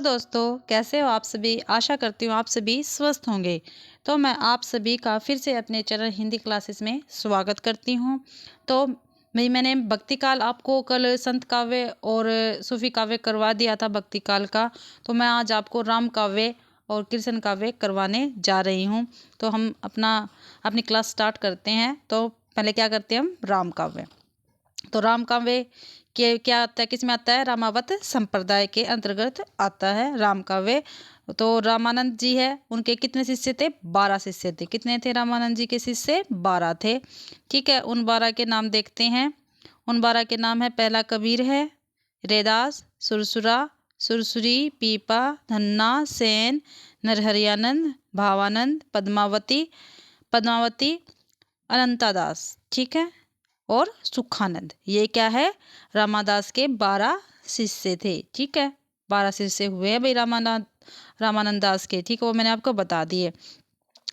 दोस्तों, कैसे हो आप सभी? आशा करती हूँ आप सभी स्वस्थ होंगे। तो मैं आप सभी का फिर से अपने चैनल हिंदी क्लासेस में स्वागत करती हूँ। तो मैंने भक्ति काल आपको कल संत काव्य और सूफी काव्य करवा दिया था भक्ति काल का। तो मैं आज आपको राम काव्य और कृष्ण काव्य करवाने जा रही हूँ। तो हम अपनी क्लास स्टार्ट करते हैं। तो पहले क्या करते हैं हम? राम काव्य। तो राम काव्य के क्या आता है, किस में आता है? रामावत संप्रदाय के अंतर्गत आता है राम काव्य। तो रामानंद जी है, उनके कितने शिष्य थे? 12 शिष्य थे। कितने थे रामानंद जी के शिष्य? 12 थे। ठीक है, उन 12 के नाम देखते हैं। उन 12 के नाम है, पहला कबीर है, रैदास, सुरसुरा, सुरसुरी, पीपा, धन्ना, सेन, नरहरियानंद, भावानंद, पद्मावती, अनंतादास। ठीक है, और सुखानंद। ये क्या है? रामादास के 12 शिष्य थे। ठीक है, 12 शिष्य हुए हैं भाई रामानंद दास के। ठीक है, वो मैंने आपको बता दिए।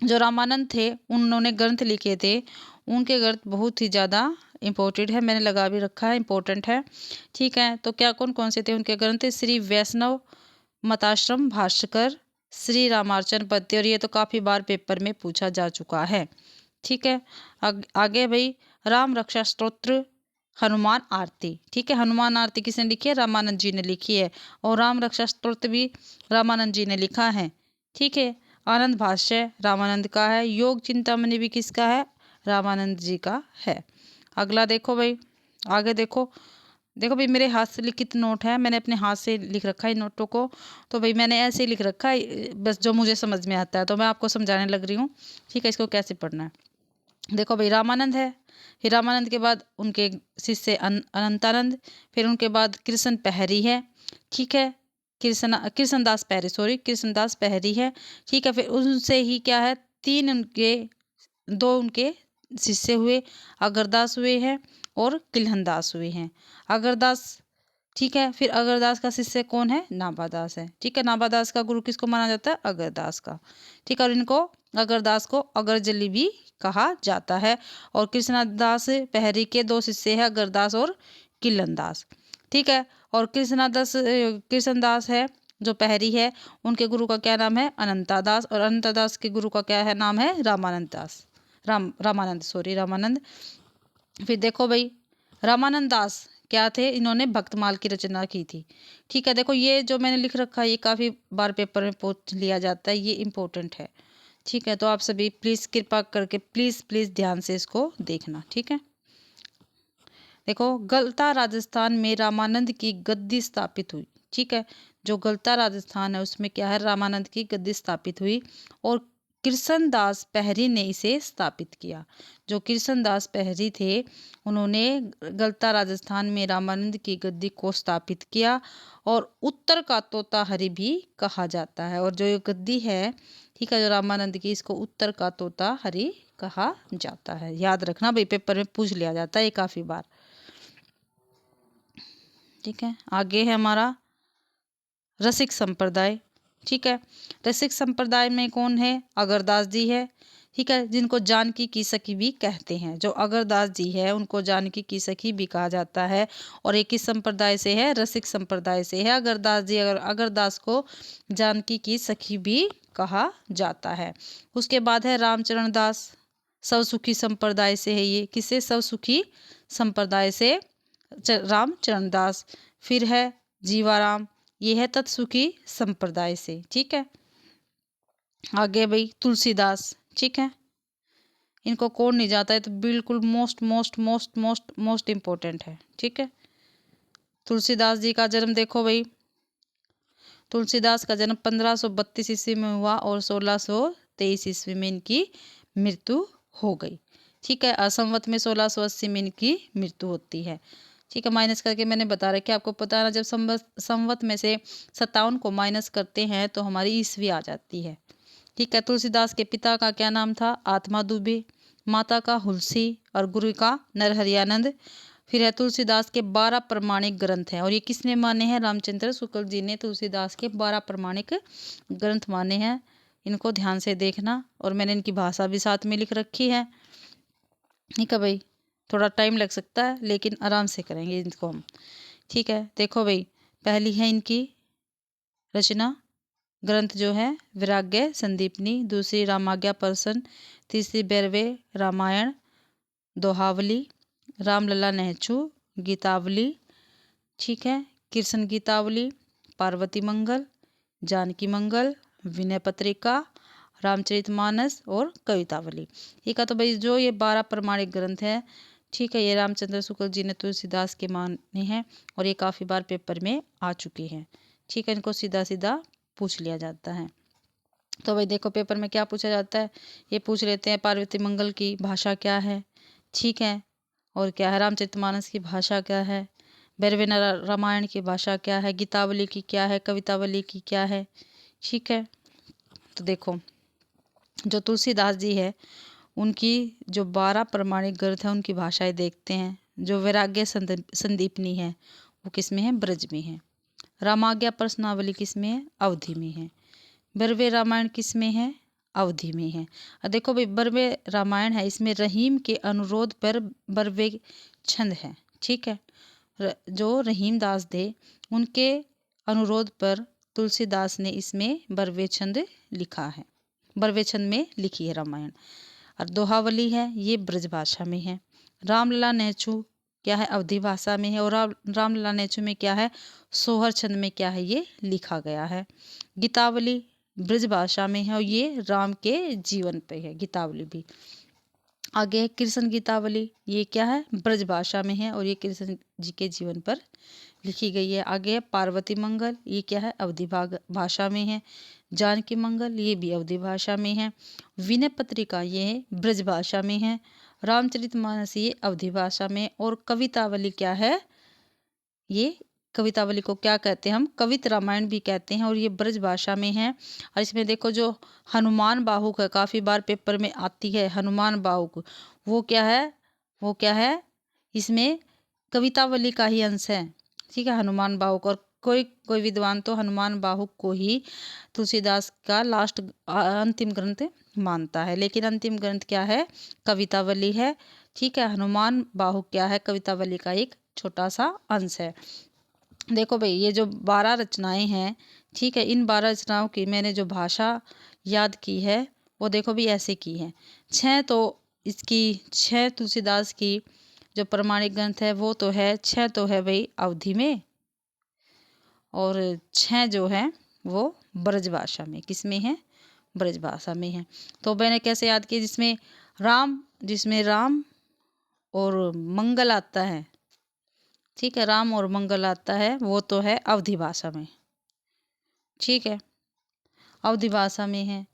जो रामानंद थे उन्होंने ग्रंथ लिखे थे। उनके ग्रंथ बहुत ही ज़्यादा इम्पोर्टेंट है, मैंने लगा भी रखा है, इम्पोर्टेंट है। ठीक है, तो क्या कौन कौन से थे उनके ग्रंथ? श्री वैष्णव मताश्रम भाष्कर, श्री रामार्चन पद्य, और ये तो काफ़ी बार पेपर में पूछा जा चुका है। ठीक है, आगे भाई राम रक्षा स्तोत्र, हनुमान आरती। ठीक है, हनुमान आरती किसने लिखी है? रामानंद जी ने लिखी है। और राम रक्षा स्तोत्र भी रामानंद जी ने लिखा है। ठीक है, आनंद भाष्य रामानंद का है। योग चिंतामणि भी किसका है? रामानंद जी का है। अगला देखो भाई, आगे देखो। देखो भाई, मेरे हाथ से लिखित नोट है, मैंने अपने हाथ से लिख रखा है इन नोटों को। तो भाई मैंने ऐसे ही लिख रखा है, बस जो मुझे समझ में आता है तो मैं आपको समझाने लग रही हूँ। ठीक है, इसको कैसे पढ़ना है। देखो भाई, रामानंद है, फिर रामानंद के बाद उनके शिष्य अनंतानंद, फिर उनके बाद कृष्ण पहरी है। ठीक है, कृष्णदास पहरी, सॉरी, कृष्णदास पहरी है। ठीक है, फिर उनसे ही क्या है, दो उनके शिष्य हुए, अगरदास हुए हैं और किल्हनदास हुए हैं। अगरदास, ठीक है, फिर अगरदास का शिष्य कौन है? नाभादास है। ठीक है, नाभादास का गुरु किसको माना जाता है? अगरदास का। ठीक है, और इनको अगरदास को अगरजली भी कहा जाता है। और कृष्णदास पहरी के 2 शिष्य हैं, अगरदास और किल्लनदास। ठीक है, और कृष्णदास है जो पहरी है, उनके गुरु का क्या नाम है? अनंतादास। और अनंतादास के गुरु का क्या है नाम है? रामानंद। फिर देखो भाई, रामानंद दास क्या थे? इन्होंने भक्तमाल की रचना की थी। ठीक है, देखो ये जो मैंने लिख रखा है ये काफ़ी बार पेपर में पूछ लिया जाता है, ये इम्पोर्टेंट है। ठीक है, तो आप सभी प्लीज़ कृपा करके प्लीज़ ध्यान से इसको देखना। ठीक है, देखो, गलता राजस्थान में रामानंद की गद्दी स्थापित हुई। ठीक है, जो गलता राजस्थान है उसमें क्या है? रामानंद की गद्दी स्थापित हुई और कृष्णदास पहरी ने इसे स्थापित किया। जो कृष्णदास पहरी थे उन्होंने गलता राजस्थान में रामानंद की गद्दी को स्थापित किया। और उत्तर का तोता हरि भी कहा जाता है। और जो ये गद्दी है, ठीक है, जो रामानंद की, इसको उत्तर का तोता हरि कहा जाता है। याद रखना भाई, पेपर में पूछ लिया जाता है ये काफ़ी बार। ठीक है, आगे है हमारा रसिक संप्रदाय। ठीक है, रसिक संप्रदाय में कौन है? अगरदास जी है। ठीक है, जिनको जानकी की सखी भी कहते हैं। जो अगरदास जी है उनको जानकी की सखी भी कहा जाता है। और एक किस संप्रदाय से है? रसिक संप्रदाय से है अगरदास जी। अगरदास को जानकी की सखी भी कहा जाता है। उसके बाद है रामचरण दास, स्वसुखी संप्रदाय से है ये। किसे? स्वसुखी संप्रदाय से रामचरण दास। फिर है जीवाराम, ये है तत्सुखी संप्रदाय से। ठीक है, आगे भाई तुलसीदास। ठीक है, इनको कौन नहीं जाता है, तो बिल्कुल मोस्ट इम्पोर्टेंट है। ठीक है, तुलसीदास जी का जन्म देखो भाई, तुलसीदास का जन्म 1532 ईस्वी में हुआ और 1623 ईस्वी में इनकी मृत्यु हो गई। ठीक है, असंवत में 1680 में इनकी मृत्यु होती है। ठीक है, माइनस करके मैंने बता रखा है, आपको पता है ना, जब संवत में से 57 को माइनस करते हैं तो हमारी ईस्वी आ जाती है। ठीक है, तुलसीदास के पिता का क्या नाम था? आत्मा दुबे, माता का हुलसी और गुरु का नरहरियानंद। फिर है तुलसीदास के 12 प्रमाणिक ग्रंथ हैं। और ये किसने माने हैं? रामचंद्र शुक्ल जी ने तुलसीदास के 12 प्रमाणिक ग्रंथ माने हैं। इनको ध्यान से देखना, और मैंने इनकी भाषा भी साथ में लिख रखी है। ठीक है भाई, थोड़ा टाइम लग सकता है लेकिन आराम से करेंगे इनको हम। ठीक है, देखो भाई, पहली है इनकी रचना ग्रंथ जो है वैराग्य संदीपनी, दूसरी रामाज्ञा प्रश्न, तीसरी बैरवे रामायण, दोहावली, रामलला नेहचू गीतावली, ठीक है, कृष्ण गीतावली, पार्वती मंगल, जानकी मंगल, विनय पत्रिका, रामचरितमानस और कवितावली। ये का तो भाई जो ये 12 प्रमाणिक ग्रंथ है, ठीक है, ये रामचंद्र शुक्ल जी ने तुलसीदास के माने हैं और ये काफ़ी बार पेपर में आ चुके हैं, ठीक है, इनको सीधा सीधा पूछ लिया जाता है। तो भाई देखो पेपर में क्या पूछा जाता है, ये पूछ लेते हैं पार्वती मंगल की भाषा क्या है, ठीक है, और क्या है रामचरितमानस की भाषा क्या है, बैरवे रामायण की भाषा क्या है, गीतावली की क्या है, कवितावली की क्या है, ठीक है। तो देखो जो तुलसीदास जी है उनकी जो 12 प्रमाणिक ग्रंथ है उनकी भाषाएं देखते हैं। जो वैराग्य संदीपनी है वो किस में है, ब्रज में है। रामाज्ञा प्रश्नावली किस में है, अवधि में है। बैरवे रामायण किस में है, अवधि में है। और देखो भाई बैरवे रामायण है, इसमें रहीम के अनुरोध पर बैरवे छंद है, ठीक है, जो रहीम दास थे उनके अनुरोध पर तुलसीदास ने इसमें बैरवे छंद लिखा है, बैरवे छंद में लिखी है रामायण। और दोहावली है ये ब्रज भाषा में है। रामलला नेहचू क्या है, अवधि भाषा में है। और रामलला नेहचू में क्या है, सोहर छंद में क्या है, ये लिखा गया है। गीतावली ब्रज भाषा में है और ये राम के जीवन पे है, गीतावली भी। आगे है कृष्ण गीतावली, ये क्या है, ब्रज भाषा में है और ये कृष्ण जी के जीवन पर लिखी गई है। आगे है पार्वती मंगल, ये क्या है, अवधि भाषा में है। जानकी मंगल ये भी अवधि भाषा में है। विनय पत्रिका ये ब्रज भाषा में है। रामचरितमानस ये अवधि भाषा में। और कवितावली क्या है, ये कवितावली को क्या कहते हैं हम, कवित रामायण भी कहते हैं और ये ब्रज भाषा में है। और इसमें देखो जो हनुमान बाहुक है, काफ़ी बार पेपर में आती है हनुमान बाहुक, वो क्या है, वो क्या है, इसमें कवितावली का ही अंश है, ठीक है, हनुमान बाहुक। और कोई कोई विद्वान तो हनुमान बाहुक को ही तुलसीदास का लास्ट अंतिम ग्रंथ मानता है, लेकिन अंतिम ग्रंथ क्या है, कवितावली है, ठीक है। हनुमान बाहुक क्या है, कवितावली का एक छोटा सा अंश है। देखो भाई ये जो 12 रचनाएं हैं, ठीक है, इन 12 रचनाओं की मैंने जो भाषा याद की है वो देखो भी ऐसे की है। 6 तो इसकी 6 तुलसीदास की जो प्रमाणिक ग्रंथ है वो तो है, 6 तो है भाई अवधि में और 6 जो है वो ब्रज भाषा में, किस में है, ब्रज भाषा में है। तो मैंने कैसे याद की, जिसमें राम और मंगल आता है, ठीक है, राम और मंगल आता है वो तो है अवधि भाषा में, ठीक है, अवधि भाषा में है,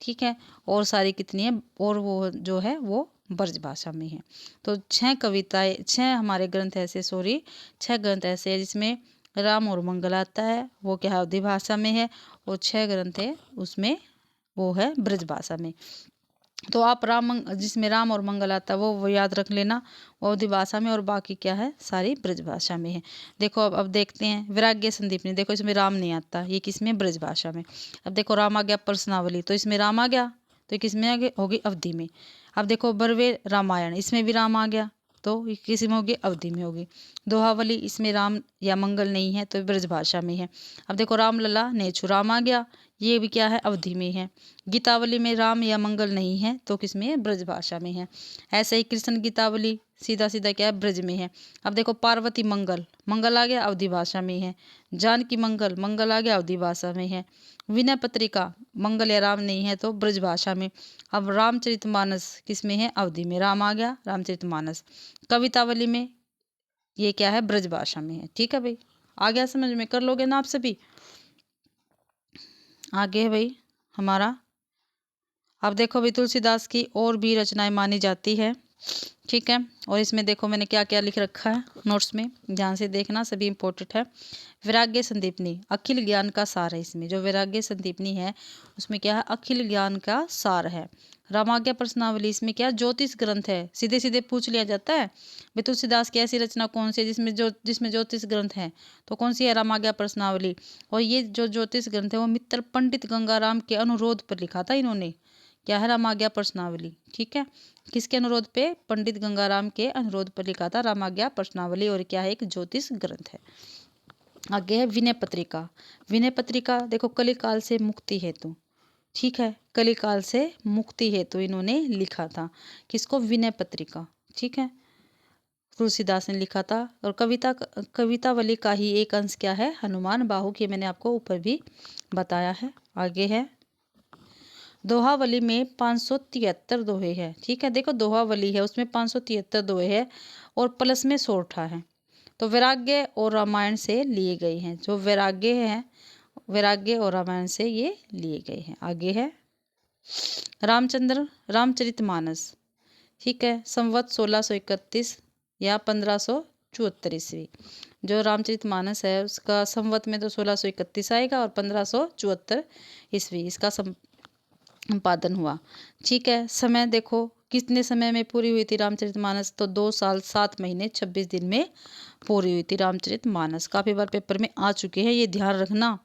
ठीक है। और सारी कितनी है, और वो जो है वो ब्रज भाषा में है। तो 6 कविताएं, 6 हमारे ग्रंथ ऐसे, 6 ग्रंथ ऐसे हैं जिसमें राम और मंगल आता है, वो क्या है अवधि भाषा में है। और 6 ग्रंथ है उसमें वो है ब्रज भाषा में। तो आप जिसमें राम और मंगल आता है वो याद रख लेना, वो अवधि भाषा में, और बाकी क्या है सारी ब्रज भाषा में है। देखो अब देखते हैं वैराग्य संदीपनी, देखो इसमें राम नहीं आता, ये किसमें, ब्रज भाषा में। अब देखो राम आ गया प्रश्नावली, तो इसमें राम आ गया, तो किसमें आ गया, होगी अवधि में। अब देखो बैरवे रामायण, इसमें भी राम आ गया, तो ये किस में होगी, अवधि में होगी। दोहावली इसमें राम या मंगल नहीं है तो ब्रज भाषा में है। अब देखो रामलला नेछु, राम आ गया, ये भी क्या है, अवधि में है। गीतावली में राम या मंगल नहीं है तो किसमें है, ब्रज भाषा में है। ऐसे ही कृष्ण गीतावली सीधा सीधा क्या है, ब्रज में है। अब देखो पार्वती मंगल, मंगल आ गया अवधि भाषा में है। जानकी मंगल, मंगल आ गया अवधि भाषा में है। विनय पत्रिका मंगल या राम नहीं है तो ब्रज भाषा में। अब रामचरितमानस किस में है, अवधि में, राम आ गया रामचरितमानस। कवितावली में ये क्या है, ब्रज भाषा में है, ठीक है भाई, आ गया समझ में, कर लोगे ना आप सभी। आगे है भाई हमारा, अब देखो भाई तुलसीदास की और भी रचनाएं मानी जाती है, ठीक है। और इसमें देखो मैंने क्या क्या लिख रखा है नोट्स में, ध्यान से देखना, सभी इंपॉर्टेंट है। वैराग्य संदीपनी अखिल ज्ञान का सार है, इसमें जो वैराग्य संदीपनी है उसमें क्या है, अखिल ज्ञान का सार है। रामाज्ञा प्रश्नावली इसमें क्या ज्योतिष ग्रंथ है, सीधे सीधे पूछ लिया जाता है भाई तुलसीदास की ऐसी रचना कौन सी है जिसमें ज्योतिष ग्रंथ है, तो कौन सी है, रामाज्ञा प्रश्नावली। और ये जो ज्योतिष ग्रंथ है वो मित्तर पंडित गंगाराम के अनुरोध पर लिखा था इन्होंने, क्या है, रामाज्ञा प्रश्नावली, ठीक है। किसके अनुरोध पे, पंडित गंगाराम के अनुरोध पर लिखा था रामाज्ञा प्रश्नावली, और क्या है, एक ज्योतिष ग्रंथ है। आगे है विनय पत्रिका। विनय पत्रिका देखो कलिकाल से मुक्ति हेतु, ठीक है, कलिकाल से मुक्ति हेतु इन्होंने लिखा था। किसको? विनय पत्रिका, ठीक है, तुलसीदास ने लिखा था। और कवितावली का ही एक अंश क्या है? हनुमान बाहु की, मैंने आपको ऊपर भी बताया है। आगे है दोहावली में 573 दोहे हैं, ठीक है, देखो दोहावली है उसमें 573 दोहे हैं और प्लस में सोरठा है, तो वैराग्य और रामायण से लिए गए हैं। जो वैराग्य है, वैराग्य और रामायण से ये लिए गए हैं। आगे है रामचरितमानस, ठीक है, संवत 1631 या 1574 ईस्वी। जो रामचरितमानस है उसका संवत में तो 1631 आएगा और 1574 ईस्वी इसका संपादन हुआ, ठीक है। समय देखो कितने समय में पूरी हुई थी रामचरितमानस? तो 2 साल 7 महीने 26 दिन में पूरी हुई थी रामचरितमानस। काफ़ी बार पेपर में आ चुके हैं, ये ध्यान रखना,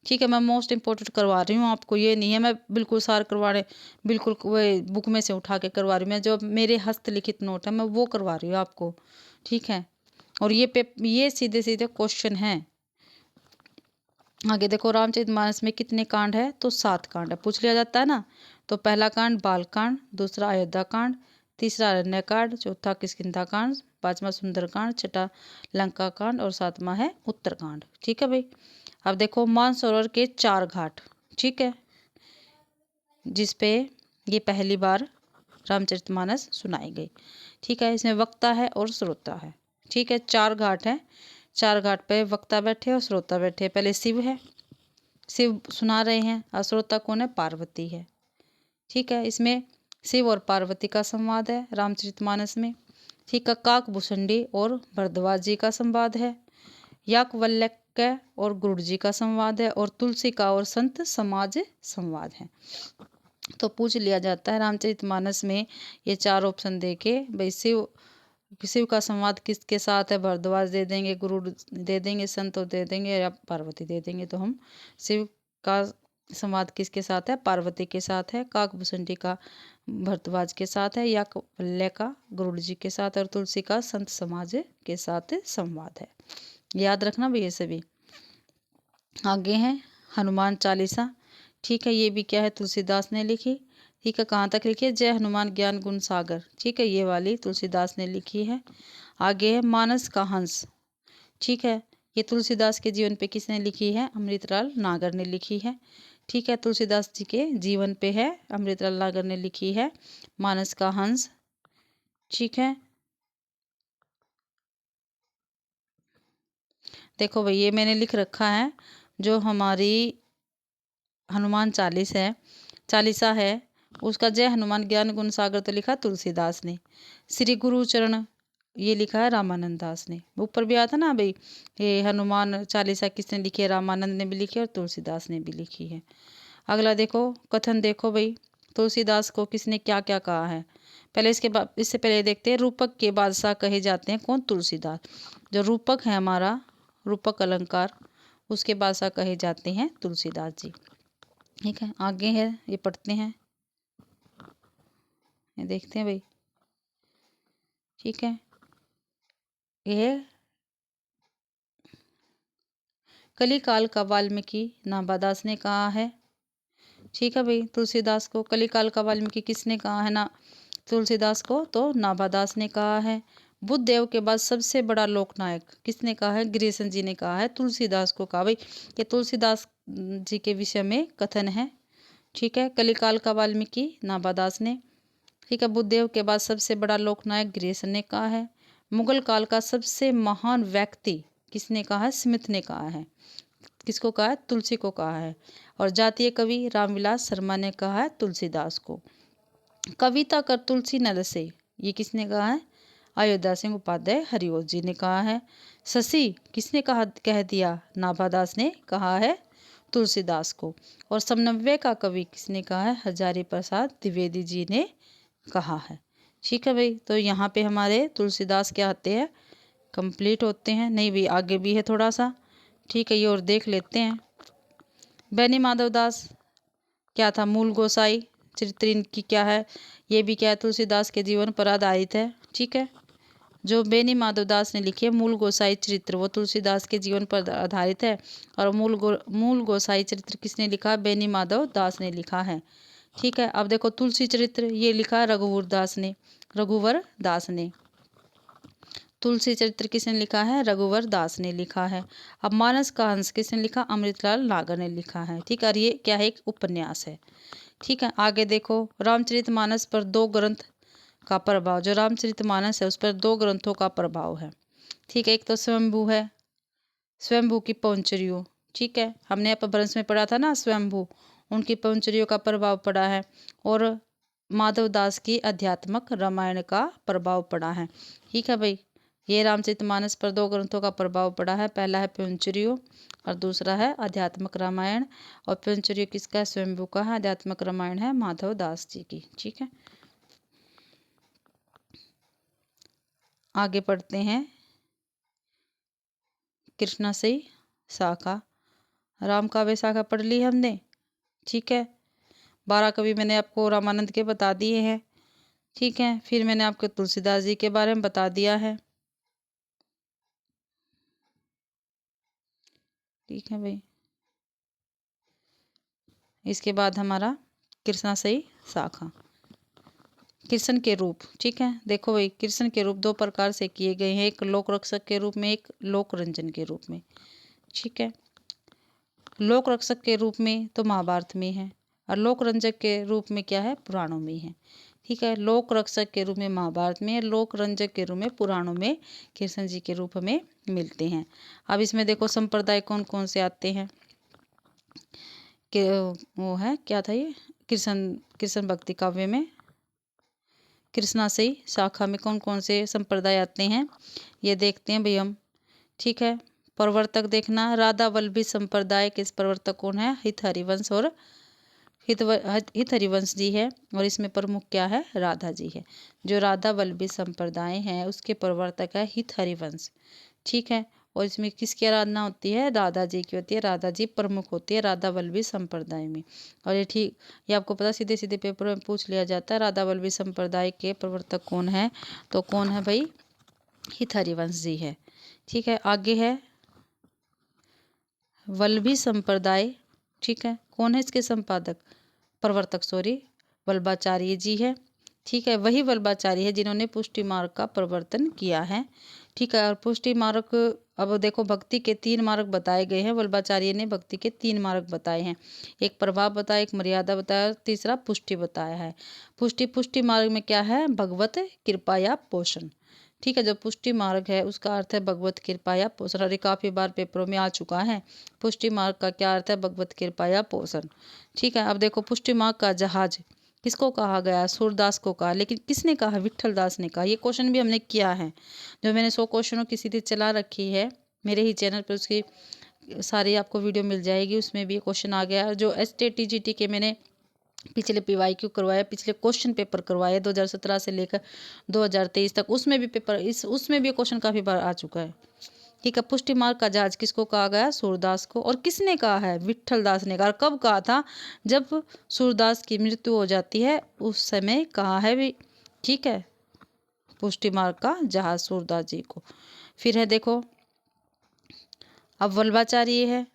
ठीक है। मैं मोस्ट इम्पोर्टेंट करवा रही हूँ आपको, ये नहीं है मैं बिल्कुल सार करवाने, बिल्कुल वही बुक में से उठा के करवा रही हूँ। मैं जो मेरे हस्तलिखित नोट है मैं वो करवा रही हूँ आपको, ठीक है। और ये सीधे सीधे क्वेश्चन हैं। आगे देखो रामचरितमानस में कितने कांड है? तो 7 कांड है, पूछ लिया जाता है ना। तो पहला कांड बाल कांड, दूसरा अयोध्या कांड, तीसरा अरण्य कांड, चौथा किष्किंधा कांड, पांचवा सुंदर कांड, छठा लंका कांड और सातवां है उत्तर कांड, ठीक है भाई। अब देखो मानसरोवर के 4 घाट, ठीक है, जिसपे ये पहली बार रामचरितमानस सुनाई गई, ठीक है। इसमें वक्ता है और श्रोता है, ठीक है। 4 घाट है, 4 घाट पे वक्ता बैठे और श्रोता बैठे। पहले शिव है, शिव सुना रहे हैं, और श्रोता कौन है? पार्वती है, ठीक है। इसमें शिव और पार्वती का संवाद है रामचरितमानस में, ठीक है। काकभूषणी और भरद्वाज जी का संवाद है, याज्ञवल्क्य और गुरुड़ जी का संवाद है, और तुलसी का और संत समाज संवाद है। तो पूछ लिया जाता है रामचरितमानस में ये 4 ऑप्शन दे के, भाई शिव का संवाद किसके साथ है? भरद्वाज दे देंगे, गुरुड़ दे देंगे, संत दे देंगे, या पार्वती दे देंगे। तो हम शिव का संवाद किसके साथ है? पार्वती के साथ है। काकभूषणी का भरद्वाज के साथ है, याज्ञवल्क्य का गुरुड़ जी के साथ, और तुलसी का संत समाज के साथ संवाद है। याद रखना भैया सभी। आगे है हनुमान चालीसा, ठीक है, ये भी क्या है? तुलसीदास ने लिखी, ठीक है। कहाँ तक लिखी है? जय हनुमान ज्ञान गुण सागर, ठीक है, ये वाली तुलसीदास ने लिखी है। आगे है मानस का हंस, ठीक है, ये तुलसीदास के जीवन पे किसने लिखी है? अमृतलाल नागर ने लिखी है, ठीक है। तुलसीदास जी के जीवन पे है, अमृतलाल नागर ने लिखी है मानस का हंस, ठीक है। देखो भाई ये मैंने लिख रखा है, जो हमारी हनुमान चालीसा है उसका जय हनुमान ज्ञान गुण सागर तो लिखा तुलसीदास ने। श्री गुरु चरण ये लिखा है रामानंद दास ने। ऊपर भी आता ना भाई, ये हनुमान चालीसा किसने लिखी है? रामानंद ने भी लिखी है और तुलसीदास ने भी लिखी है। अगला देखो कथन, देखो भाई तुलसीदास को किसने क्या क्या कहा है। पहले इससे पहले देखते हैं, रूपक के बादशाह कहे जाते हैं कौन? तुलसीदास। जो रूपक है हमारा, रूपक अलंकार, उसके बादशाह कहे जाते हैं तुलसीदास जी, ठीक है। आगे है, ये पढ़ते हैं, ये देखते हैं भाई, ठीक है। ये कलिकाल का वाल्मीकि नाभादास ने कहा है, ठीक है भाई। तुलसीदास को कलिकाल का वाल्मीकि किसने कहा है? ना तुलसीदास को तो नाभादास ने कहा है। बुद्ध देव के बाद सबसे बड़ा लोकनायक किसने कहा है? गिरिशन जी ने कहा है, तुलसीदास को कहा। भाई ये तुलसीदास जी के विषय में कथन है, ठीक है। कलिकाल का वाल्मीकि नाभादास ने, ठीक है। बुद्धदेव के बाद सबसे बड़ा लोकनायक गिरिशन ने कहा है। मुगल काल का सबसे महान व्यक्ति किसने कहा है? स्मिथ ने कहा है। किसको कहा है? तुलसी को कहा है। और जातीय कवि रामविलास शर्मा ने कहा है तुलसीदास को। कविता कर तुलसी न रसे ये किसने कहा है? अयोध्या सिंह उपाध्याय हरिओस जी ने कहा है। शशि किसने कह दिया? नाभादास ने कहा है तुलसीदास को। और समन्वय का कवि किसने कहा है? हजारी प्रसाद द्विवेदी जी ने कहा है, ठीक है भाई। तो यहाँ पे हमारे तुलसीदास क्या आते हैं? कंप्लीट होते हैं। नहीं भी आगे भी है थोड़ा सा, ठीक है, ये और देख लेते हैं। बैनी माधवदास क्या था? मूल गोसाई चरित्र इनकी क्या है? ये भी क्या है? तुलसीदास के जीवन पर आधारित है, ठीक है। जो बेनी माधवदास ने लिखी है मूल गोसाई चरित्र, वो तुलसीदास के जीवन पर आधारित है। और मूल गोसाई चरित्र किसने लिखा? बेनी माधव दास ने लिखा है। ठीक है, अब देखो तुलसी चरित्र ये लिखा रघुवर दास ने। तुलसी चरित्र किसने लिखा है? रघुवर दास ने लिखा है। अब मानस का हंस किसने लिखा? अमृतलाल नागर ने लिखा है। ठीक है, और ये क्या है? एक उपन्यास है। ठीक है, आगे देखो रामचरितमानस पर 2 ग्रंथ का प्रभाव। जो रामचरितमानस है उस पर 2 ग्रंथों का प्रभाव है। ठीक है, एक तो स्वयंभू है, स्वयंभू की पौंचरियों। ठीक है, हमने अपभ्रंश में पढ़ा था ना, स्वयंभू उनकी पौंचरियों का प्रभाव पड़ा है। और माधवदास की अध्यात्मक रामायण का प्रभाव पड़ा है। ठीक है भाई, ये रामचरितमानस पर 2 ग्रंथों का प्रभाव पड़ा है। पहला है पौंचरियों और दूसरा है आध्यात्मिक रामायण। और पौंचरियों किसका है? स्वयंभू का है। आध्यात्मिक रामायण है माधवदास जी की। ठीक है, आगे पढ़ते हैं। कृष्णा से शाखा, राम काव्य शाखा पढ़ ली हमने। ठीक है, 12 कवि मैंने आपको रामानंद के बता दिए हैं। ठीक है, फिर मैंने आपको तुलसीदास जी के बारे में बता दिया है। ठीक है भाई, इसके बाद हमारा कृष्णा सही शाखा, कृष्ण के रूप। ठीक है, देखो भाई कृष्ण के रूप 2 प्रकार से किए गए हैं, एक लोक रक्षक के रूप में, एक लोक रंजन के रूप में। ठीक है, लोक रक्षक के रूप में तो महाभारत में है और लोक रंजक के रूप में क्या है? पुराणों में है। ठीक है, लोक रक्षक के रूप में महाभारत में, लोक रंजक के रूप में पुराणों में कृष्ण जी के रूप में मिलते हैं। अब इसमें देखो संप्रदाय कौन कौन से आते हैं कि वो है क्या था ये कृष्ण भक्ति काव्य में कृष्णा से शाखा में कौन कौन से संप्रदाय आते हैं ये देखते हैं भाई हम। ठीक है, प्रवर्तक देखना, राधा वल्लभी संप्रदाय के प्रवर्तक कौन है? हित हरिवंश और हित हरिवंश जी है। और इसमें प्रमुख क्या है? राधा जी है। जो राधा वल्लभी संप्रदाय है उसके प्रवर्तक है हित हरिवंश। ठीक है, और इसमें किसकी आराधना होती है? राधा जी की होती है। राधा जी प्रमुख होती है राधा वल्लभी संप्रदाय में। और ये आपको पता सीधे सीधे पेपर में पूछ लिया जाता है। राधा वल्लभी संप्रदाय के प्रवर्तक कौन है? तो कौन है भाई? हित हरिवंश जी है। ठीक है, आगे है वल्लभी संप्रदाय। ठीक है, कौन है इसके संपादक? प्रवर्तक वल्लभाचार्य जी है। ठीक है, वही वल्लभाचार्य है जिन्होंने पुष्टि मार्ग का प्रवर्तन किया है। ठीक है, और पुष्टि मार्ग, अब देखो भक्ति के 3 मार्ग बताए गए हैं। वल्लभाचार्य ने भक्ति के 3 मार्ग बताए हैं, एक प्रभाव बताया, एक मर्यादा बताया, तीसरा पुष्टि बताया है। पुष्टि मार्ग में क्या है? भगवत कृपा या पोषण। ठीक है, जो पुष्टि मार्ग है उसका अर्थ है भगवत कृपा या पोषण। और ये काफ़ी बार पेपरों में आ चुका है। पुष्टि मार्ग का क्या अर्थ है? भगवत कृपा या पोषण। ठीक है, अब देखो पुष्टि मार्ग का जहाज किसको कहा गया? सूरदास को कहा, लेकिन किसने कहा? विट्ठल दास ने कहा। ये क्वेश्चन भी हमने किया है, जो मैंने 100 क्वेश्चनों की सीरीज चला रखी है मेरे ही चैनल पर, उसकी सारी आपको वीडियो मिल जाएगी। उसमें भी क्वेश्चन आ गया। जो STTGT के मैंने पिछले PYQ करवाया, पिछले क्वेश्चन पेपर करवाए 2017 से लेकर 2023 तक, उसमें भी क्वेश्चन काफ़ी बार आ चुका है। ठीक है, पुष्टि मार्ग का जहाज किसको कहा गया? सूरदास को। और किसने कहा है? विट्ठल दास ने कहा। कब कहा था? जब सूरदास की मृत्यु हो जाती है उस समय कहा है भी। ठीक है, पुष्टि मार्ग का जहाज सूरदास जी को। फिर है देखो अब वल्लभाचार्य है,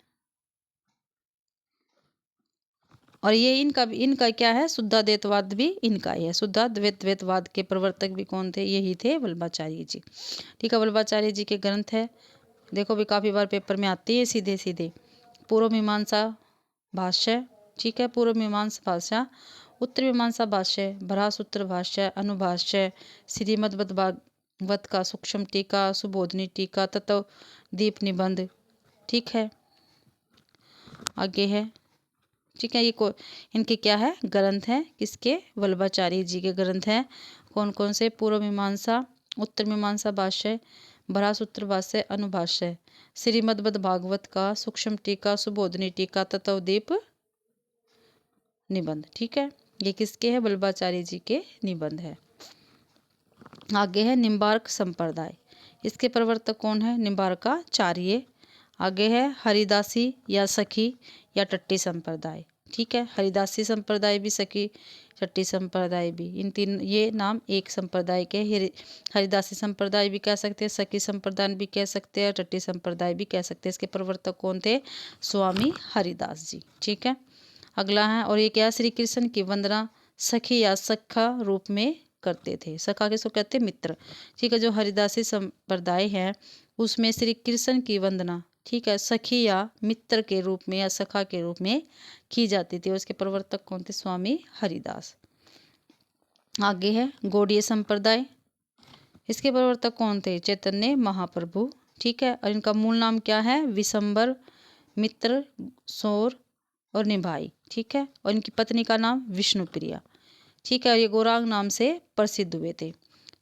और ये इनका क्या है? शुद्धाद्वैतवाद भी इनका ही है। शुद्धाद्वैतवाद के प्रवर्तक भी कौन थे? यही थे वल्लभाचार्य जी। ठीक है, वल्लभाचार्य जी के ग्रंथ है, देखो भी काफ़ी बार पेपर में आती है सीधे सीधे। पूर्व मीमांसा भाष्य। ठीक है, पूर्व मीमांसा भाष्य, उत्तर मीमांसा भाष्य, भरासूत्र भाष्य, अनुभाष्य, श्रीमद् भागवत का सूक्ष्म टीका, सुबोधनी टीका, तत्व दीप निबंध। ठीक है, आगे है। ठीक है, ये इनके क्या है? ग्रंथ हैं। किसके? वल्लभाचार्य जी के ग्रंथ हैं। कौन कौन से? पूर्व मीमांसा, उत्तर मीमांसा भाष्य, भरासूत्र भाष्य, अनुभाष्य, श्रीमद् भागवत का सूक्ष्म टीका, सुबोधनी टीका, तत्वदीप निबंध। ठीक है, ये किसके है? वल्लभाचार्य जी के निबंध है। आगे है निम्बार्क संप्रदाय, इसके प्रवर्तक कौन है? निम्बार्काचार्य। आगे है हरिदासी या सखी या टट्टी संप्रदाय। ठीक है। हरिदासी संप्रदाय भी, सखी छठी संप्रदाय भी, इन तीन ये नाम एक संप्रदाय के। हरिदासी संप्रदाय भी कह सकते हैं, सखी संप्रदाय भी कह सकते हैं, छठी संप्रदाय भी कह सकते हैं। इसके प्रवर्तक कौन थे? स्वामी हरिदास जी। ठीक है। अगला है, और ये क्या? श्री कृष्ण की वंदना सखी या सखा रूप में करते थे। सखा किसको कहते हैं? मित्र। ठीक है। जो हरिदासी संप्रदाय है उसमें श्री कृष्ण की वंदना, ठीक है, सखी या मित्र के रूप में या सखा के रूप में की जाती थी। और उसके प्रवर्तक कौन थे? स्वामी हरिदास। आगे है गौड़ीय संप्रदाय। इसके प्रवर्तक कौन थे? चैतन्य महाप्रभु। ठीक है। और इनका मूल नाम क्या है? विशंबर, मित्र, सौर और निभाई। ठीक है। और इनकी पत्नी का नाम विष्णुप्रिया। ठीक है। और ये गौरांग नाम से प्रसिद्ध हुए थे।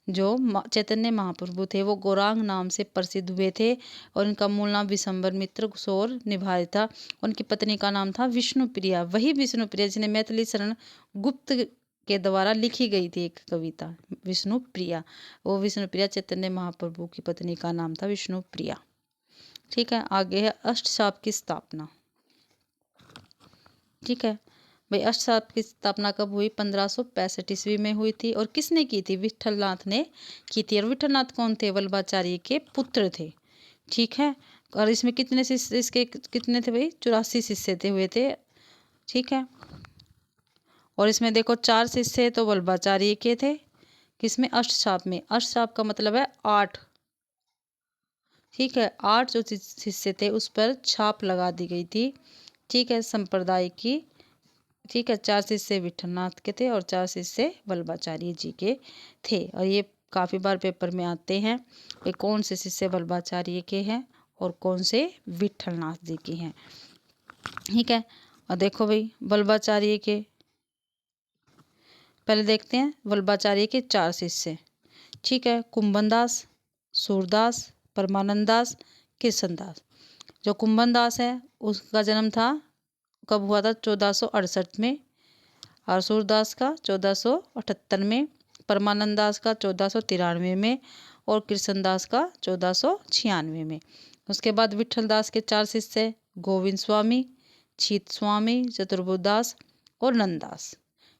जो चैतन्य महाप्रभु थे वो गौरांग नाम से प्रसिद्ध हुए थे। और इनका मूल नाम विशंबर, मित्र, सौर, निभाई था। उनकी पत्नी का नाम था विष्णुप्रिया। वही विष्णुप्रिया जिन्हें मैथिली शरण गुप्त के द्वारा लिखी गई थी एक कविता, विष्णुप्रिया। वो विष्णुप्रिया चैतन्य महाप्रभु की पत्नी का नाम था विष्णुप्रिया। ठीक है। आगे है अष्टशाप की स्थापना। ठीक है भाई, अष्टशाप की स्थापना कब हुई? 1565 ईस्वी में हुई थी। और किसने की थी? विठलनाथ ने की थी। और विठलनाथ कौन थे? वल्लभाचार्य के पुत्र थे। ठीक है। और इसमें कितने शिष्य, इसके कितने थे भाई? 84 शिष्य थे हुए थे। ठीक है। और इसमें देखो 4 शिष्य तो वल्लभाचार्य के थे। किसमें? अष्टशाप में। अष्टशाप का मतलब है 8। ठीक है। 8 जो शिष्य थे उस पर छाप लगा दी गई थी। ठीक है। संप्रदाय की। ठीक है। 4 शिष्य विठलनाथ के थे और 4 शिष्य वल्लभाचार्य जी के थे। और ये काफ़ी बार पेपर में आते हैं। ये कौन से शिष्य वल्लभाचार्य के हैं और कौन से विठलनाथ जी के हैं। ठीक है। और देखो भाई वल्लभाचार्य के, पहले देखते हैं वल्लभाचार्य के 4 शिष्य। ठीक है। कुंभन दास, सूरदास, परमानंद दास, कृष्ण दास। जो कुंभन दास है उसका जन्म था, कब हुआ था? 1468 में। और सूरदास का 1478 में, परमानंद दास का 1493 में और कृष्णदास का 1496 में। उसके बाद विठल दास के 4 शिष्य गोविंद स्वामी, छीत स्वामी, चतुर्बुद्ध दास और नंददास।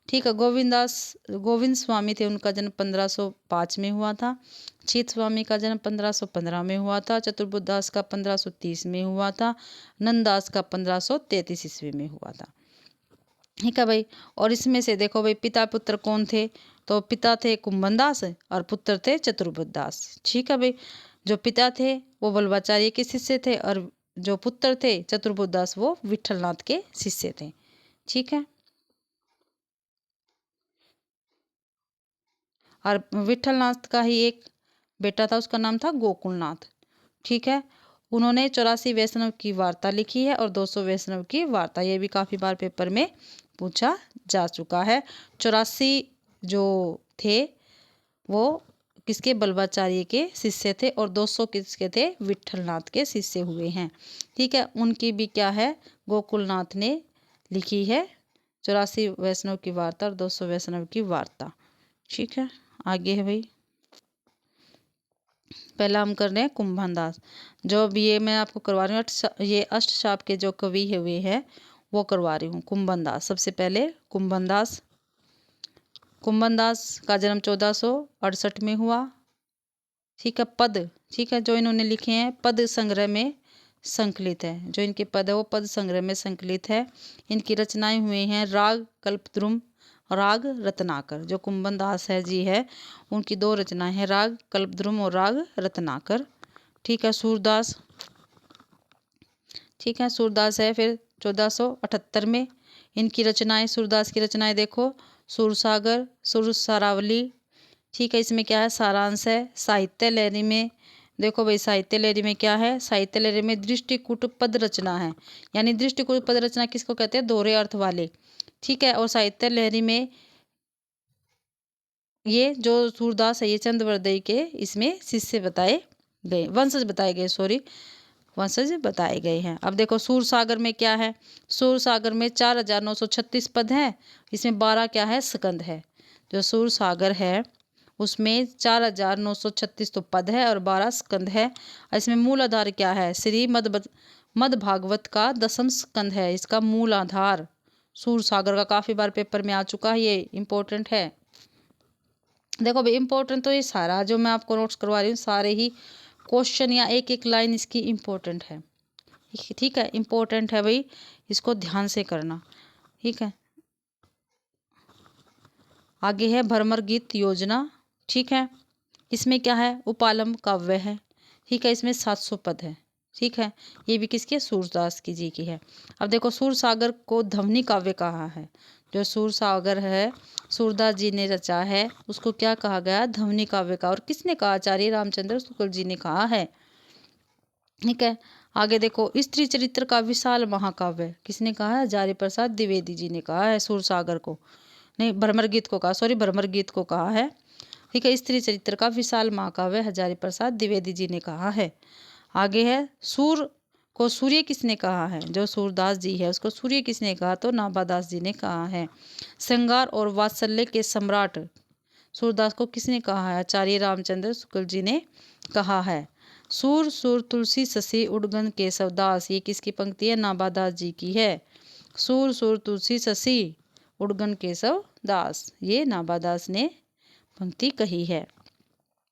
ठीक है। गोविंद स्वामी थे, उनका जन्म 1505 में हुआ था। छीत स्वामी का जन्म 1515 में हुआ था। चतुर्बुद्ध दास का 1530 में हुआ था। नंददास का 1533 ईस्वी में हुआ था। ठीक है भाई। और इसमें से देखो भाई पिता पुत्र कौन थे? तो पिता थे कुंभन दास और पुत्र थे चतुर्बुद्ध दास। ठीक है भाई। जो पिता थे वो वल्लभाचार्य के शिष्य थे और जो पुत्र थे चतुर्बुद्ध दास वो विठलनाथ के शिष्य थे। ठीक है। और विठलनाथ का ही एक बेटा था, उसका नाम था गोकुलनाथ। ठीक है। उन्होंने 84 वैष्णव की वार्ता लिखी है और 200 वैष्णव की वार्ता। ये भी काफ़ी बार पेपर में पूछा जा चुका है। 84 जो थे वो किसके? वल्लभाचार्य के शिष्य थे। और 200 किसके थे? विठलनाथ के शिष्य हुए हैं। ठीक है। उनकी भी क्या है? गोकुलनाथ ने लिखी है 84 वैष्णव की वार्ता और 200 वैष्णव की वार्ता। ठीक है। आगे है भाई, पहला हम कर रहे हैं कुंभन दास। जो भी ये मैं आपको करवा रही हूँ, ये अष्टशाप के जो कवि हुए हैं वो करवा रही हूँ। कुंभन दास, सबसे पहले कुंभन दास। कुंभन दास का जन्म 1468 में हुआ। ठीक है। पद, ठीक है, जो इन्होंने लिखे हैं पद संग्रह में संकलित है। जो इनके पद है वो पद संग्रह में संकलित है। इनकी रचनाएं हुई हैं राग कल्पद्रुम, राग रत्नाकर। जो कुंभन दास है जी है उनकी 2 रचनाएं हैं, राग कल्पद्रुम और राग रत्नाकर। ठीक है। सूरदास, ठीक है, सूरदास है फिर 1478 में। इनकी रचनाएं, सूरदास की रचनाएं देखो, सुरसागर, सुरसारावली। ठीक है। इसमें क्या है? सारांश है। साहित्य लहरी में देखो भाई, साहित्य लहरी में क्या है? साहित्य लहरी में दृष्टिकूट पद रचना है। यानी दृष्टिकूट पद रचना किसको कहते हैं? दोहरे अर्थ वाले। ठीक है। और साहित्य लहरी में ये जो सूरदास है ये चंद्रवरदई के इसमें शिष्य बताए गए, वंशज बताए गए, सॉरी, वंशज बताए गए हैं। अब देखो सूरसागर में क्या है? सूरसागर में 4936 पद हैं। इसमें 12 क्या है? स्कंद है। जो सूरसागर है उसमें 4936 तो पद है और 12 स्कंद है। इसमें मूल आधार क्या है? श्री मद भागवत का 10वां स्कंद है इसका मूल आधार। सूर सागर का काफ़ी बार पेपर में आ चुका है, ये इम्पोर्टेंट है। देखो भाई इम्पोर्टेंट तो ये सारा जो मैं आपको नोट्स करवा रही हूँ सारे ही क्वेश्चन या एक एक लाइन इसकी इम्पोर्टेंट है, ठीक है, इम्पोर्टेंट है भाई, इसको ध्यान से करना, ठीक है। आगे है भ्रमर गीत योजना, ठीक है, इसमें क्या है, उपालम काव्य है, ठीक है, इसमें 700 पद है, ठीक है, ये भी किसके, सूरदास की जी की है। अब देखो सूर सागर को ध्वनि काव्य कहा है, जो सूर सागर है सूरदास जी ने रचा है उसको क्या कहा गया, ध्वनि काव्य का, और किसने कहा, आचार्य रामचंद्र शुक्ल जी ने कहा है, ठीक है। आगे देखो स्त्री चरित्र का विशाल महाकाव्य किसने कहा है, आचार्य प्रसाद द्विवेदी जी ने कहा है, सूर सागर को नहीं, भ्रमर गीत को कहा, सॉरी भ्रमर गीत को कहा है, ठीक है। स्त्री चरित्र का विशाल महाकाव्य हजारी प्रसाद द्विवेदी जी ने कहा है। आगे है सूर को सूर्य किसने कहा है, जो सूरदास जी है उसको सूर्य किसने कहा, तो नाभादास जी ने कहा है। श्रृंगार और वात्सल्य के सम्राट सूरदास को किसने कहा है, आचार्य रामचंद्र शुक्ल जी ने कहा है। सूर सूर तुलसी शशि उड़गन केशवदास, ये किसकी पंक्ति है, नाभादास जी की है। सूर सूर तुलसी शशि उड़गन केशव दास, ये नाभादास ने पंक्ति कही है।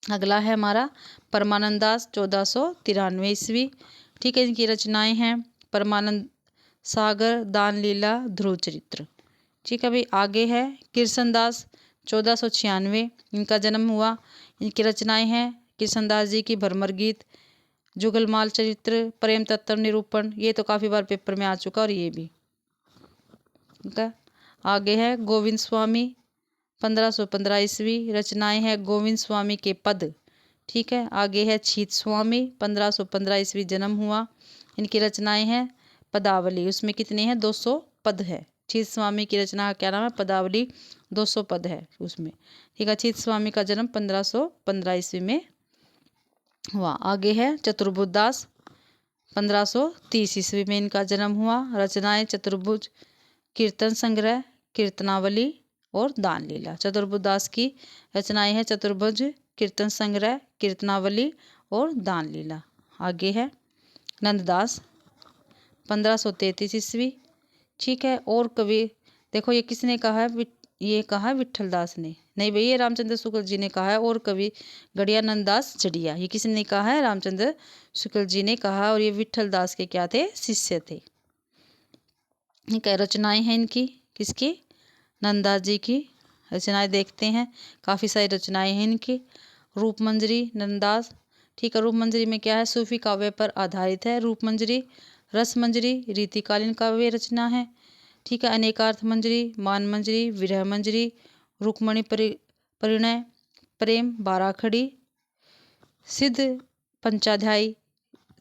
अगला है हमारा परमानंद दास 1493 ईस्वी, ठीक है, इनकी रचनाएं हैं परमानंद सागर, दान लीला, ध्रुव चरित्र, ठीक है भाई। आगे है कृष्ण दास 1496, इनका जन्म हुआ, इनकी रचनाएं हैं कृष्ण दास जी की भ्रमर गीत, जुगलमाल चरित्र, प्रेम तत्व निरूपण, ये तो काफ़ी बार पेपर में आ चुका, और ये भी, ठीक है। आगे है गोविंद स्वामी 1515 ईस्वी, रचनाएं हैं गोविंद स्वामी के पद, ठीक है। आगे है छीत स्वामी 1515 ईस्वी जन्म हुआ, इनकी रचनाएं हैं पदावली, उसमें कितने हैं, 200 पद है। छीत स्वामी की रचना का क्या नाम है, पदावली, 200 पद है उसमें, ठीक है। छीत स्वामी का जन्म 1515 ईस्वी में हुआ। आगे है चतुर्भुज दास 1530 ईस्वी में इनका जन्म हुआ, रचनाएं चतुर्भुज, कीर्तन संग्रह, कीर्तनावली और दान लीला। चतुर्भुज दास की रचनाएं हैं चतुर्भुज, कीर्तन संग्रह, कीर्तनावली और दान लीला। आगे है नंददास 1533 ईस्वी, ठीक है। और कवि देखो ये किसने कहा है, ये कहा है विट्ठल दास ने, नहीं भाई ये रामचंद्र शुक्ल जी ने कहा है, और कवि गड़ियानंद दास जड़िया, ये किसने कहा है, रामचंद्र शुक्ल जी ने कहा, और ये विट्ठल दास के क्या थे, शिष्य थे, ठीक है। रचनाएं हैं इनकी, किसकी, नंददास जी की रचनाएं देखते हैं, काफ़ी सारी रचनाएं हैं इनकी। रूपमंजरी नंददास, ठीक है, रूपमंजरी में क्या है, सूफी काव्य पर आधारित है रूपमंजरी। रसमंजरी रीतिकालीन काव्य रचना है, ठीक है। अनेकार्थ मंजरी, मान मंजरी, विरह मंजरी, रुक्मणी परिणय, प्रेम बाराखड़ी, सिद्ध पंचाध्यायी,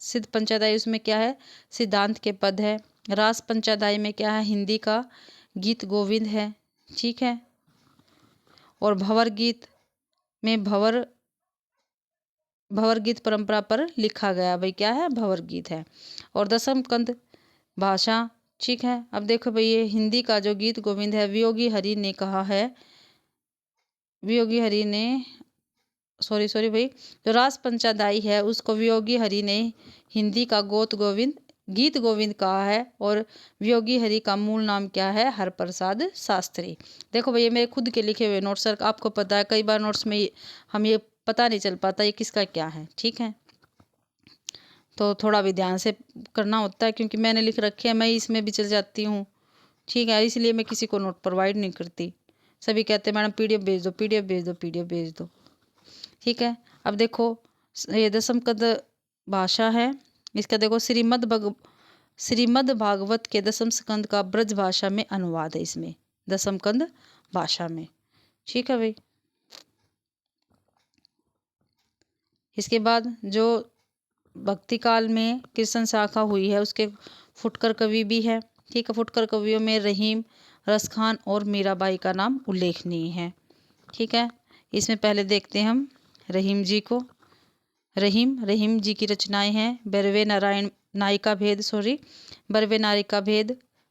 सिद्ध पंचाध्यायी उसमें क्या है, सिद्धांत के पद है। रास पंचाध्यायी में क्या है, हिंदी का गीत गोविंद है, ठीक है। और भंवर गीत में भंवर गीत परंपरा पर लिखा गया, भाई क्या है, भंवर गीत है। और दसम कंद भाषा, ठीक है। अब देखो भाई ये हिंदी का जो गीत गोविंद है, वियोगी हरि ने कहा है, वियोगी हरि ने सॉरी भाई, जो रास पंचाध्यायी है उसको वियोगी हरि ने हिंदी का गीत गोविंद कहा है, और वियोगी हरि का मूल नाम क्या है, हरप्रसाद शास्त्री। देखो भैया मेरे खुद के लिखे हुए नोट्स, सर आपको पता है कई बार नोट्स में हम ये पता नहीं चल पाता ये किसका क्या है, ठीक है, तो थोड़ा भी ध्यान से करना होता है, क्योंकि मैंने लिख रखे हैं, मैं इसमें भी चल जाती हूँ, ठीक है, इसलिए मैं किसी को नोट प्रोवाइड नहीं करती। सभी कहते हैं मैडम पीडीएफ भेज दो, पीडीएफ भेज दो, पीडीएफ भेज दो, ठीक है। अब देखो ये दसम कंद भाषा है, इसका देखो श्रीमद् भागवत के दसम स्कंद का ब्रज भाषा में अनुवाद है, इसमें दसम कंद भाषा में, ठीक है भाई। इसके बाद जो भक्ति काल में कृष्ण शाखा हुई है उसके फुटकर कवि भी है, ठीक है। फुटकर कवियों में रहीम, रसखान और मीराबाई का नाम उल्लेखनीय है, ठीक है। इसमें पहले देखते हैं हम रहीम जी को। रहीम जी की रचनाएं हैं बरवे नायिका भेद,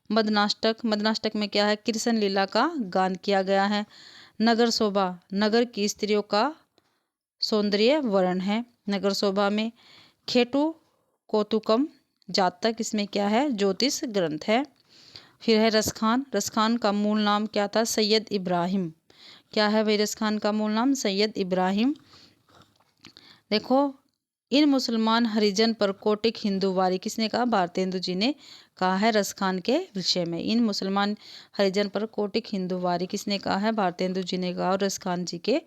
मदनाष्टक में क्या है, कृष्ण लीला का गान किया गया है। नगर शोभा, नगर की स्त्रियों का सौंदर्य वर्ण है नगर शोभा में। खेटू कौतुकम जातक, इसमें क्या है, ज्योतिष ग्रंथ है। फिर है रसखान। रसखान का मूल नाम क्या था? सैयद इब्राहिम। क्या है भाई रसखान का मूल नाम? सैयद इब्राहिम। देखो, इन मुसलमान हरिजन पर कोटिक हिंदूवारी किसने कहा? भारतेंदु जी ने कहा है रसखान के विषय में। इन मुसलमान हरिजन पर कोटिक हिंदूवारी किसने कहा है? भारतेंदु जी ने कहा और रसखान जी के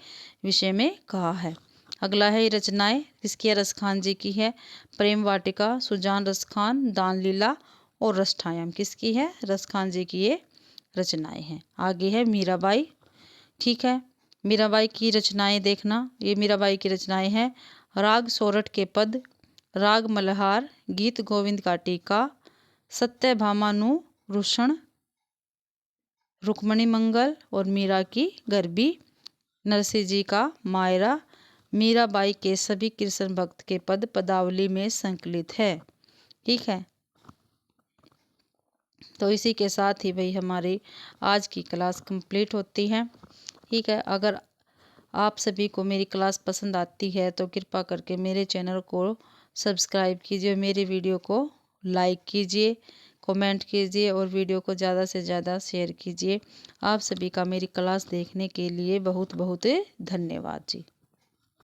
विषय में कहा है। अगला है रचनाएं किसकी है? रसखान जी की है। प्रेम वाटिका, सुजान रसखान, दान लीला और रसठायम किसकी है? रसखान जी की ये रचनाएं हैं। आगे है मीराबाई। ठीक है, मीराबाई की रचनाएं देखना। ये मीराबाई की रचनाएं हैं। राग सोरठ के पद, राग मल्हार, गीत गोविंद का टीका, सत्यभामानुरूषण, रुक्मणी मंगल और मीरा की गरबी, नरसिंह जी का मायरा, मीराबाई के सभी कृष्ण भक्त के पद पदावली में संकलित है। ठीक है, तो इसी के साथ ही भाई हमारी आज की क्लास कंप्लीट होती है। ठीक है, अगर आप सभी को मेरी क्लास पसंद आती है तो कृपा करके मेरे चैनल को सब्सक्राइब कीजिए, मेरे वीडियो को लाइक कीजिए, कमेंट कीजिए और वीडियो को ज़्यादा से ज़्यादा शेयर कीजिए। आप सभी का मेरी क्लास देखने के लिए बहुत बहुत धन्यवाद जी।